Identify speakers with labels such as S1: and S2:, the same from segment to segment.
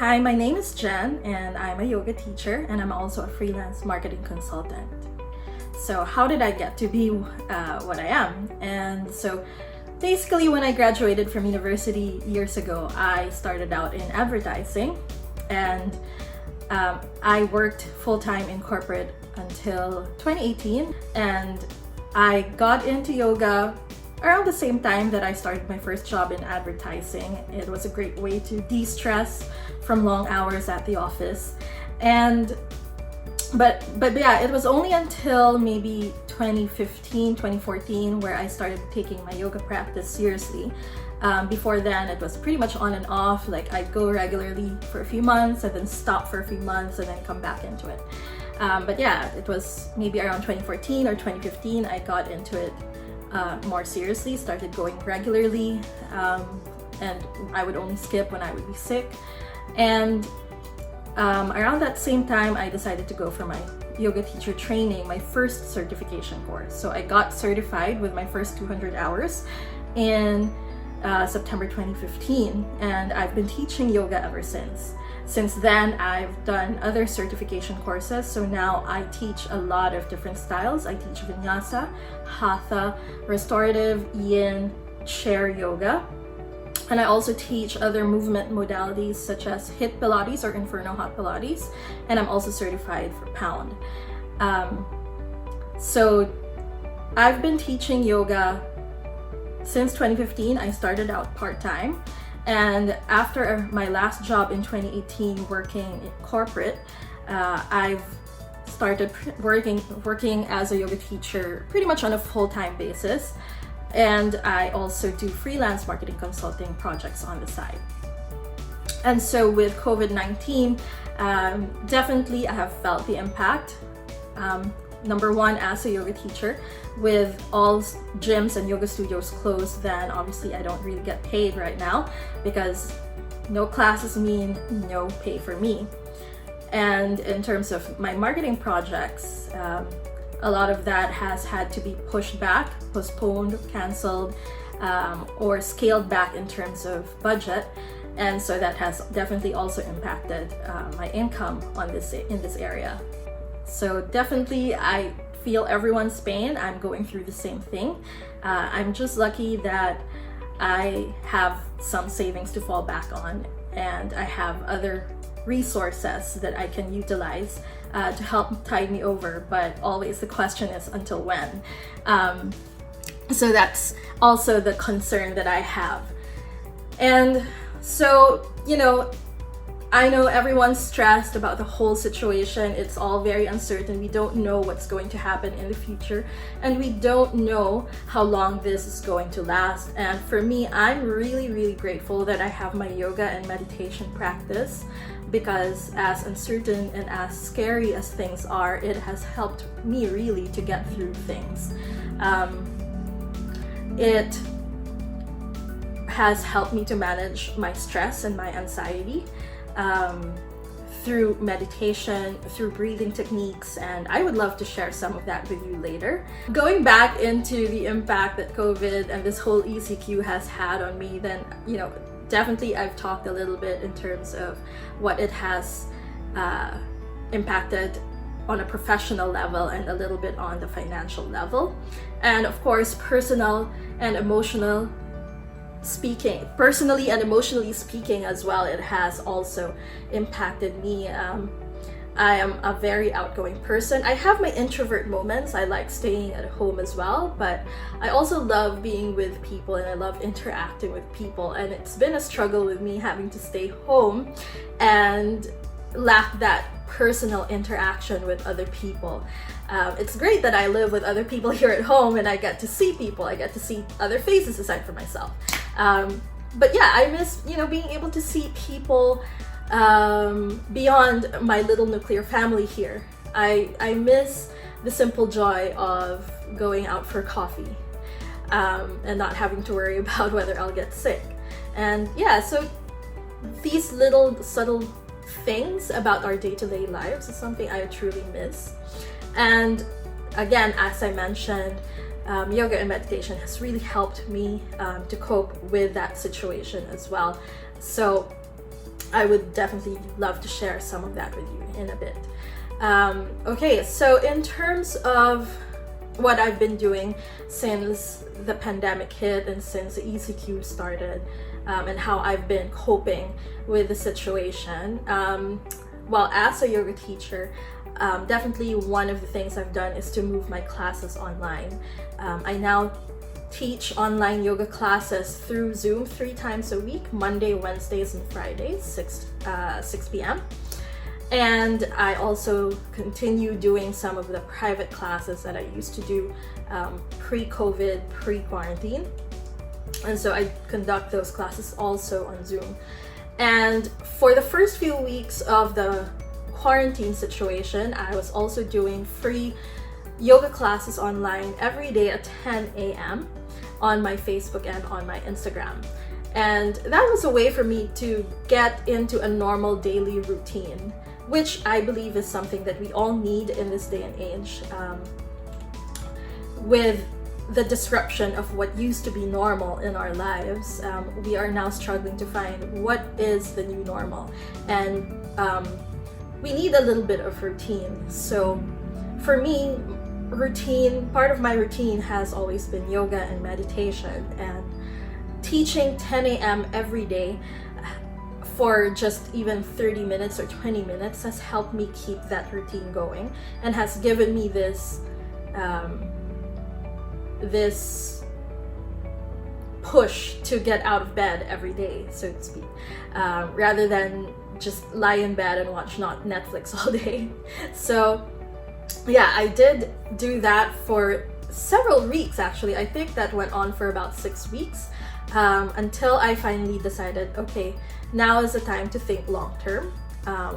S1: Hi, my name is Jen and I'm a yoga teacher and I'm also a freelance marketing consultant. So how did I get to be what I am? And so basically when I graduated from university years ago, I started out in advertising and I worked full-time in corporate until 2018, and I got into yoga around the same time that I started my first job in advertising. It was a great way to de-stress from long hours at the office. But yeah, it was only until maybe 2015, 2014 where I started taking my yoga practice seriously. Before then, it was pretty much on and off. Like I'd go regularly for a few months and then stop for a few months and then come back into it. But yeah, it was maybe around 2014 or 2015 I got into it more seriously, started going regularly, and I would only skip when I would be sick. And around that same time, I decided to go for my yoga teacher training, my first certification course. So I got certified with my first 200 hours in September 2015, and I've been teaching yoga ever since. Since then, I've done other certification courses, so now I teach a lot of different styles. I teach vinyasa, hatha, restorative, yin, chair yoga, and I also teach other movement modalities such as HIIT Pilates or Inferno Hot Pilates, and I'm also certified for Pound. So I've been teaching yoga since 2015. I started out part-time, and after my last job in 2018 working in corporate, I've started working as a yoga teacher pretty much on a full-time basis, and I also do freelance marketing consulting projects on the side. And so with COVID-19, definitely I have felt the impact. Number one, as a yoga teacher, with all gyms and yoga studios closed, then obviously I don't really get paid right now because no classes mean no pay for me. And in terms of my marketing projects, a lot of that has had to be pushed back, postponed, canceled, or scaled back in terms of budget. And so that has definitely also impacted my income in this area. So definitely I feel everyone's pain. I'm going through the same thing. I'm just lucky that I have some savings to fall back on, and I have other resources that I can utilize to help tide me over, but always the question is until when. So that's also the concern that I have. And so, I know everyone's stressed about the whole situation. It's all very uncertain. We don't know what's going to happen in the future, and we don't know how long this is going to last. And for me, I'm really, really grateful that I have my yoga and meditation practice, because as uncertain and as scary as things are, it has helped me really to get through things. It has helped me to manage my stress and my anxiety through meditation, through breathing techniques, and I would love to share some of that with you later. Going back into the impact that COVID and this whole ECQ has had on me, then, definitely I've talked a little bit in terms of what it has impacted on a professional level and a little bit on the financial level. And of course, personally and emotionally speaking as well, it has also impacted me. I am a very outgoing person. I have my introvert moments. I like staying at home as well, but I also love being with people and I love interacting with people. And it's been a struggle with me having to stay home and lack that personal interaction with other people. It's great that I live with other people here at home and I get to see people. I get to see other faces aside from myself. But yeah, I miss, being able to see people beyond my little nuclear family here. I miss the simple joy of going out for coffee and not having to worry about whether I'll get sick. And yeah, so these little subtle things about our day-to-day lives is something I truly miss. And again, as I mentioned, yoga and meditation has really helped me to cope with that situation as well. So I would definitely love to share some of that with you in a bit. Okay, so in terms of what I've been doing since the pandemic hit and since the ECQ started, and how I've been coping with the situation. Well, as a yoga teacher, definitely one of the things I've done is to move my classes online. I now teach online yoga classes through Zoom 3 times a week, Monday, Wednesdays, and Fridays, 6 p.m. And I also continue doing some of the private classes that I used to do pre-COVID, pre-quarantine. And so I conduct those classes also on Zoom. And for the first few weeks of the quarantine situation, I was also doing free yoga classes online every day at 10 a.m. on my Facebook and on my Instagram. And that was a way for me to get into a normal daily routine, which I believe is something that we all need in this day and age. With the disruption of what used to be normal in our lives, we are now struggling to find what is the new normal. And we need a little bit of routine. So for me, part of my routine has always been yoga and meditation, and teaching 10 a.m. every day for just even 30 minutes or 20 minutes has helped me keep that routine going and has given me this push to get out of bed every day, so to speak, rather than just lie in bed and watch Netflix all day. So yeah, I did do that for several weeks actually. I think that went on for about 6 weeks, until I finally decided, okay, now is the time to think long term.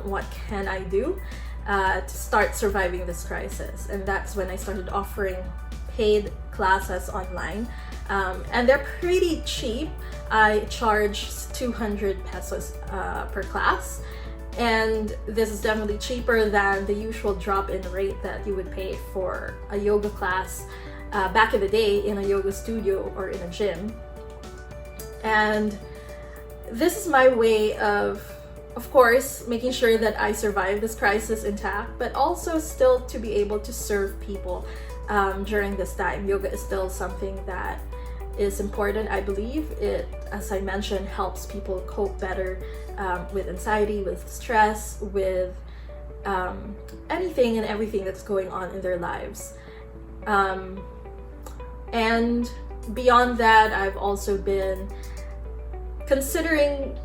S1: What can I do to start surviving this crisis? And that's when I started offering paid classes online, and they're pretty cheap. I charge 200 pesos per class, and this is definitely cheaper than the usual drop-in rate that you would pay for a yoga class back in the day in a yoga studio or in a gym. And this is my way of course, making sure that I survive this crisis intact, but also still to be able to serve people during this time. Yoga is still something that is important. I believe it, as I mentioned, helps people cope better with anxiety, with stress, with anything and everything that's going on in their lives. And beyond that, I've also been considering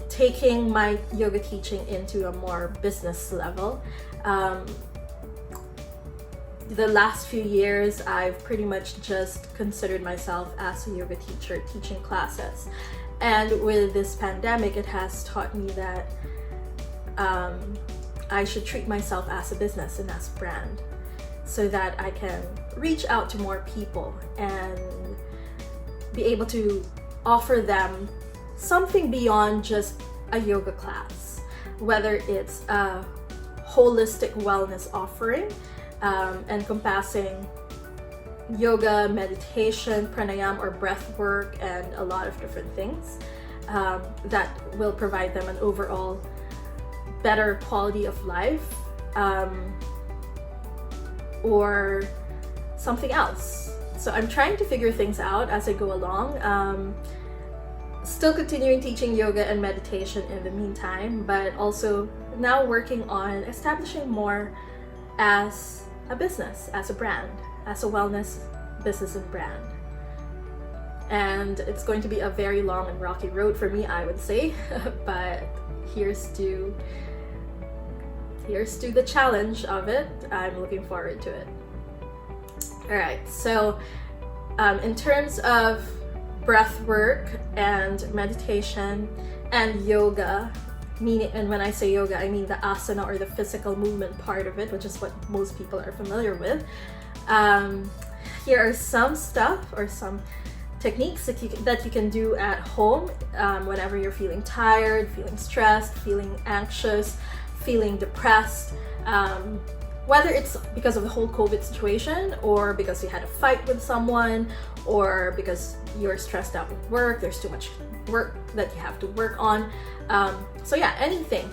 S1: taking my yoga teaching into a more business level. The last few years, I've pretty much just considered myself as a yoga teacher teaching classes. And with this pandemic, it has taught me that I should treat myself as a business and as a brand, so that I can reach out to more people and be able to offer them something beyond just a yoga class, whether it's a holistic wellness offering encompassing yoga, meditation, pranayama or breath work, and a lot of different things that will provide them an overall better quality of life, or something else. So I'm trying to figure things out as I go along. Still continuing teaching yoga and meditation in the meantime, but also now working on establishing more as a business, as a brand, as a wellness business and brand. And it's going to be a very long and rocky road for me, I would say, but here's to the challenge of it. I'm looking forward to it. All right, so in terms of breath work and meditation and yoga, and when I say yoga, I mean the asana or the physical movement part of it, which is what most people are familiar with. Here are some stuff or some techniques that you can do at home whenever you're feeling tired, feeling stressed, feeling anxious, feeling depressed. Whether it's because of the whole COVID situation, or because you had a fight with someone, or because you're stressed out with work, there's too much work that you have to work on. So yeah, anything.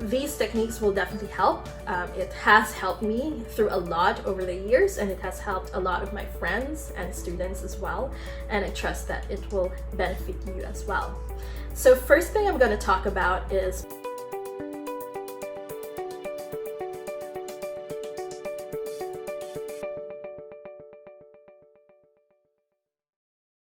S1: These techniques will definitely help. It has helped me through a lot over the years, and it has helped a lot of my friends and students as well. And I trust that it will benefit you as well. So first thing I'm going to talk about is